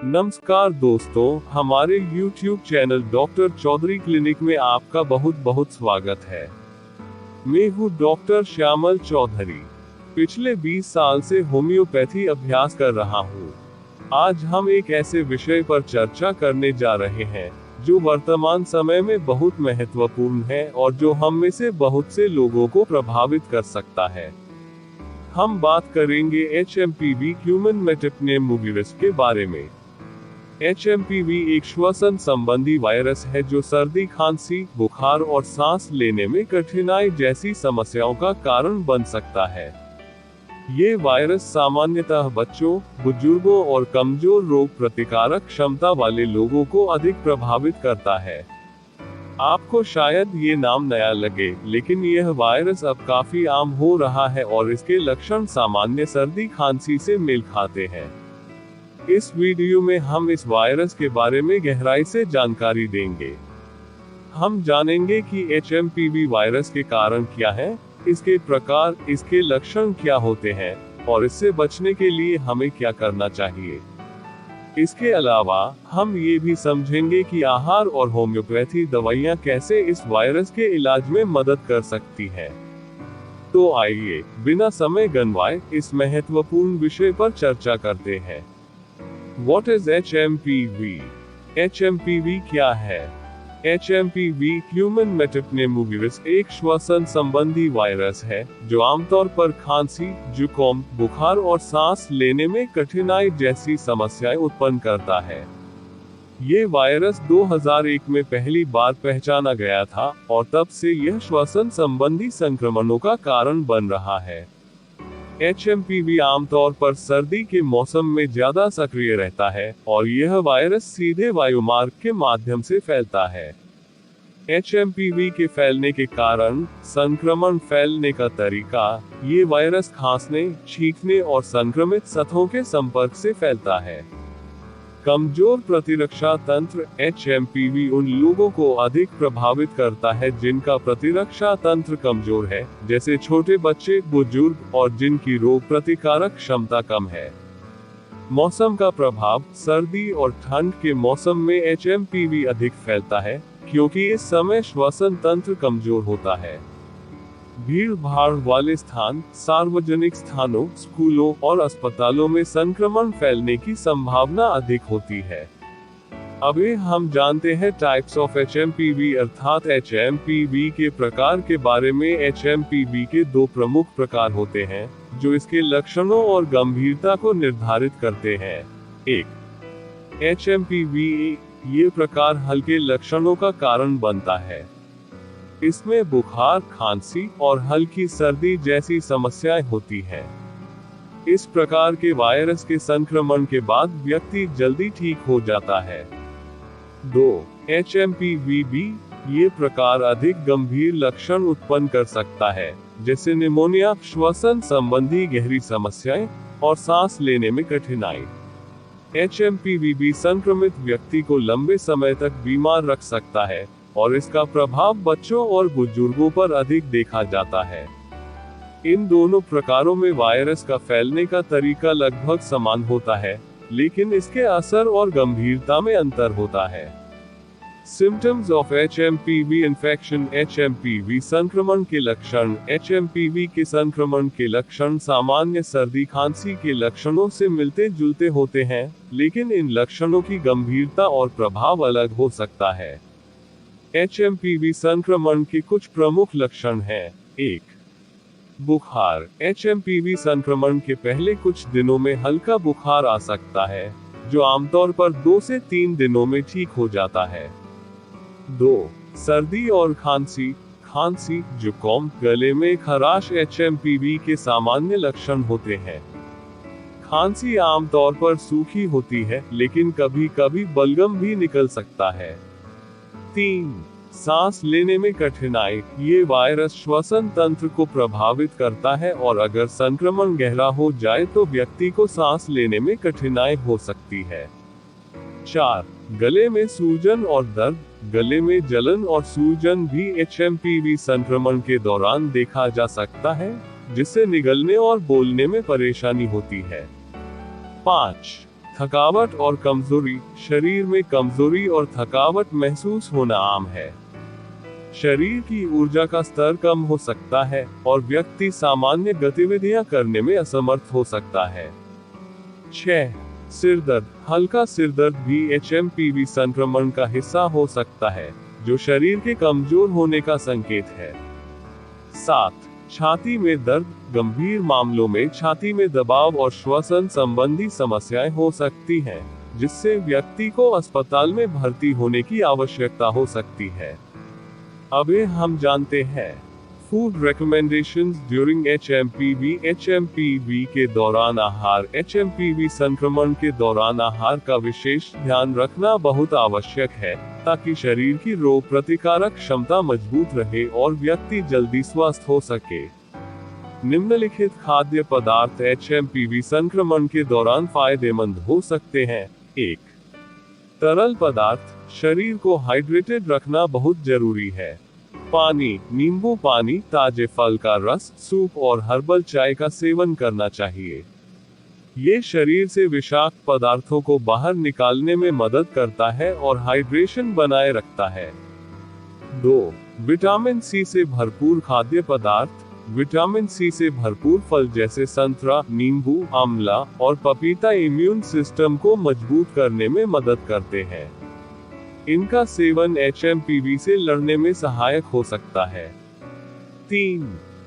नमस्कार दोस्तों, हमारे YouTube channel doctor Chaudhary clinic में आपका बहुत बहुत स्वागत है। मैं हूँ डॉक्टर श्यामल चौधरी। पिछले 20 साल से होम्योपैथी अभ्यास कर रहा हूँ। आज हम एक ऐसे विषय पर चर्चा करने जा रहे हैं जो वर्तमान समय में बहुत महत्वपूर्ण है और जो हम में से बहुत से लोगों को प्रभावित कर सकता है। हम बात करेंगे HMPV ह्यूमन मेटाप्नेमोविरस के बारे में। HMPV एक श्वसन संबंधी वायरस है जो सर्दी, खांसी, बुखार और सांस लेने में कठिनाई जैसी समस्याओं का कारण बन सकता है। ये वायरस सामान्यतः बच्चों, बुजुर्गों और कमजोर रोग प्रतिकारक क्षमता वाले लोगों को अधिक प्रभावित करता है। आपको शायद ये नाम नया लगे, लेकिन यह वायरस अब काफी आम हो रहा है और इसके लक्षण सामान्य सर्दी, खांसी से मेल खाते हैं। इस वीडियो में हम इस वायरस के बारे में गहराई से जानकारी देंगे। हम जानेंगे कि HMPV वायरस के कारण क्या है, इसके प्रकार, इसके लक्षण क्या होते हैं और इससे बचने के लिए हमें क्या करना चाहिए। इसके अलावा हम ये भी समझेंगे कि आहार और होम्योपैथी दवाइयाँ कैसे इस वायरस के इलाज में मदद कर सकती हैं। तो आइए बिना समय गंवाए इस महत्वपूर्ण विषय पर चर्चा करते हैं। What is HMPV? HMPV क्या है? HMPV ह्यूमन मेटाप्नेमोविरस एक श्वसन संबंधी वायरस है जो आमतौर पर खांसी, जुकाम, बुखार और सांस लेने में कठिनाई जैसी समस्याएं उत्पन्न करता है। ये वायरस 2001 में पहली बार पहचाना गया था और तब से यह श्वसन संबंधी संक्रमणों का कारण बन रहा है। HMPV आमतौर पर सर्दी के मौसम में ज्यादा सक्रिय रहता है और यह वायरस सीधे वायुमार्ग के माध्यम से फैलता है। HMPV के फैलने के कारण, संक्रमण फैलने का तरीका, ये वायरस खांसने, छींकने और संक्रमित सतहों के संपर्क से फैलता है। कमजोर प्रतिरक्षा तंत्र HMPV उन लोगों को अधिक प्रभावित करता है जिनका प्रतिरक्षा तंत्र कमजोर है, जैसे छोटे बच्चे, बुजुर्ग और जिनकी रोग प्रतिकारक क्षमता कम है। मौसम का प्रभाव, सर्दी और ठंड के मौसम में HMPV अधिक फैलता है क्योंकि इस समय श्वसन तंत्र कमजोर होता है। भीड़ भाड़ वाले स्थान, सार्वजनिक स्थानों, स्कूलों और अस्पतालों में संक्रमण फैलने की संभावना अधिक होती है। अभी हम जानते हैं टाइप्स ऑफ HMPV अर्थात HMPV के प्रकार के बारे में। HMPV के दो प्रमुख प्रकार होते हैं जो इसके लक्षणों और गंभीरता को निर्धारित करते हैं। एक, HMPV ये प्रकार हल्के लक्षणों का कारण बनता है। इसमें बुखार, खांसी और हल्की सर्दी जैसी समस्याएं होती हैं। इस प्रकार के वायरस के संक्रमण के बाद व्यक्ति जल्दी ठीक हो जाता है। 2. HMPV-B ये प्रकार अधिक गंभीर लक्षण उत्पन्न कर सकता है, जैसे निमोनिया, श्वसन संबंधी गहरी समस्याएं और सांस लेने में कठिनाई। HMPV-B संक्रमित व्यक्ति को लंबे समय तक बीमार रख सकता है और इसका प्रभाव बच्चों और बुजुर्गों पर अधिक देखा जाता है। इन दोनों प्रकारों में वायरस का फैलने का तरीका लगभग समान होता है, लेकिन इसके असर और गंभीरता में अंतर होता है। Symptoms of HMPV infection. HMPV संक्रमण के लक्षण। HMPV के संक्रमण के लक्षण सामान्य सर्दी, खांसी के लक्षणों से मिलते जुलते होते हैं, लेकिन इन लक्षणों की गंभीरता और प्रभाव अलग हो सकता है। HMPV संक्रमण के कुछ प्रमुख लक्षण हैं। 1. बुखार। HMPV संक्रमण के पहले कुछ दिनों में हल्का बुखार आ सकता है, जो आमतौर पर 2 से 3 दिनों में ठीक हो जाता है। 2. सर्दी और खांसी, जुकाम, गले में खराश HMPV के सामान्य लक्षण होते हैं। खांसी आमतौर पर सूखी होती है, लेकिन कभी-कभी बलगम भी निकल सकता है। 3. सांस लेने में कठिनाई। ये वायरस श्वसन तंत्र को प्रभावित करता है और अगर संक्रमण गहरा हो जाए तो व्यक्ति को सांस लेने में कठिनाई हो सकती है। 4. गले में सूजन और दर्द। गले में जलन और सूजन भी HMPV संक्रमण के दौरान देखा जा सकता है, जिससे निगलने और बोलने में परेशानी होती है। 5. थकावट और कमजोरी। शरीर में कमजोरी और थकावट महसूस होना आम है। शरीर की ऊर्जा का स्तर कम हो सकता है और व्यक्ति सामान्य गतिविधियां करने में असमर्थ हो सकता है। 6. सिरदर्द। हल्का सिरदर्द भी HMPV संक्रमण का हिस्सा हो सकता है, जो शरीर के कमजोर होने का संकेत है। 7. छाती में दर्द। गंभीर मामलों में छाती में दबाव और श्वसन संबंधी समस्याएं हो सकती हैं, जिससे व्यक्ति को अस्पताल में भर्ती होने की आवश्यकता हो सकती है। अब हम जानते हैं food recommendations during HMPV। HMPV के दौरान आहार। HMPV संक्रमण के दौरान आहार का विशेष ध्यान रखना बहुत आवश्यक है, ताकि शरीर की रोग प्रतिकारक क्षमता मजबूत रहे और व्यक्ति जल्दी स्वस्थ हो सके। निम्नलिखित खाद्य पदार्थ HMPV संक्रमण के दौरान फायदेमंद हो सकते हैं। 1. तरल पदार्थ। शरीर को हाइड्रेटेड रखना बहुत जरूरी है। पानी, नींबू पानी, ताजे फल का रस, सूप और हर्बल चाय का सेवन करना चाहिए। ये शरीर से विषाक्त पदार्थों को बाहर निकालने में मदद करता है और हाइड्रेशन बनाए रखता है। 2. विटामिन सी से भरपूर खाद्य पदार्थ। विटामिन सी से भरपूर फल जैसे संतरा, नींबू, आंवला और पपीता इम्यून सिस्टम को मजबूत करने में मदद करते हैं। इनका सेवन HMPV से लड़ने में सहायक हो सकता है। 3.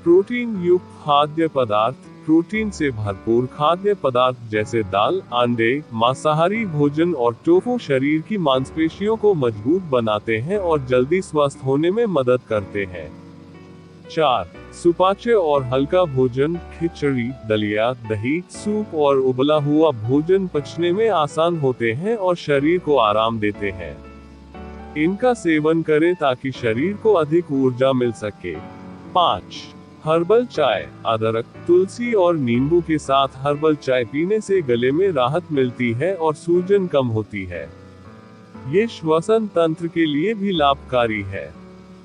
प्रोटीन युक्त खाद्य पदार्थ। प्रोटीन से भरपूर खाद्य पदार्थ जैसे दाल, अंडे, मांसाहारी भोजन और टोफू शरीर की मांसपेशियों को मजबूत बनाते हैं और जल्दी स्वस्थ होने में मदद करते हैं। 4. सुपाच्य और हल्का भोजन। खिचड़ी, दलिया, दही, सूप और उबला हुआ भोजन पचने में आसान होते हैं और शरीर को आराम देते हैं। इनका सेवन करें ताकि शरीर को अधिक ऊर्जा मिल सके। 5. हर्बल चाय। अदरक, तुलसी और नींबू के साथ हर्बल चाय पीने से गले में राहत मिलती है और सूजन कम होती है। ये श्वसन तंत्र के लिए भी लाभकारी है।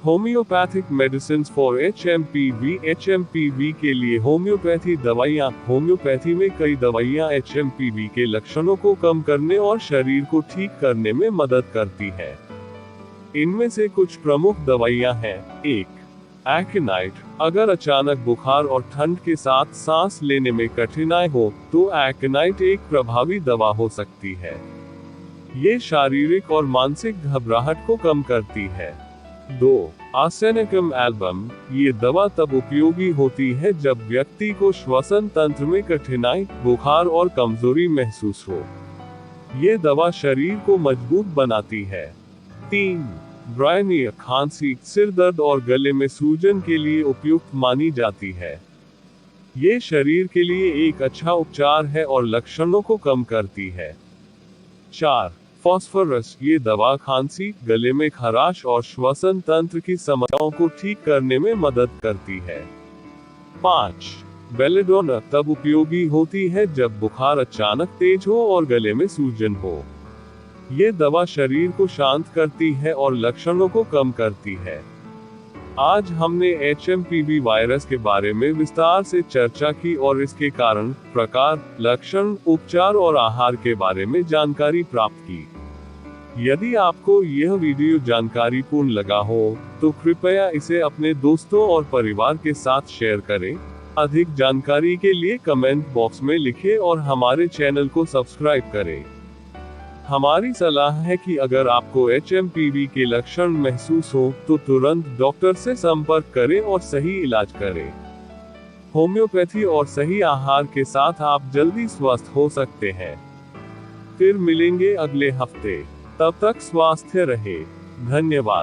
Homeopathic medicine for HMPV। HMPV के लिए होम्योपैथी दवाइयाँ। होम्योपैथी में कई दवाइयाँ HMPV के लक्षणों को कम करने और शरीर को ठीक करने में मदद करती है। इनमें से कुछ प्रमुख दवाइयाँ हैं। 1. एक्नाइट। अगर अचानक बुखार और ठंड के साथ सांस लेने में कठिनाई हो, तो एक्नाइट एक प्रभावी दवा हो सकती है। ये शारीरिक और मानसिक घबराहट को कम करती है। 2. Arsenicum album. ये दवा तब उपयोगी होती है जब व्यक्ति को श्वसन तंत्र में कठिनाई, बुखार और कमजोरी महसूस हो। ये दवा शरीर को मजबूत बनाती है। 3. ब्रायनिया। खांसी, सिर दर्द और गले में सूजन के लिए उपयुक्त मानी जाती है। ये शरीर के लिए एक अच्छा उपचार है और लक्षणों को कम करती है। 4. फास्फोरस। ये दवा खांसी, गले में खराश और श्वसन तंत्र की समस्याओं को ठीक करने में मदद करती है। 5. बेलेडोना। तब उपयोगी होती है जब बुखार अचानक तेज हो और गले में सूजन हो। ये दवा शरीर को शांत करती है और लक्षणों को कम करती है। आज हमने HMPV वायरस के बारे में विस्तार से चर्चा की और इसके कारण, प्रकार, लक्षण, उपचार और आहार के बारे में जानकारी प्राप्त की। यदि आपको यह वीडियो जानकारीपूर्ण लगा हो, तो कृपया इसे अपने दोस्तों और परिवार के साथ शेयर करें। अधिक जानकारी के लिए कमेंट बॉक्स में लिखें और हमारे चैनल को सब्सक्राइब करें। हमारी सलाह है कि अगर आपको HMPV के लक्षण महसूस हो, तो तुरंत डॉक्टर से संपर्क करें और सही इलाज करें। होम्योपैथी और सही आहार के साथ आप जल्दी स्वस्थ हो सकते हैं। फिर मिलेंगे अगले हफ्ते। तब तक स्वस्थ रहे। धन्यवाद।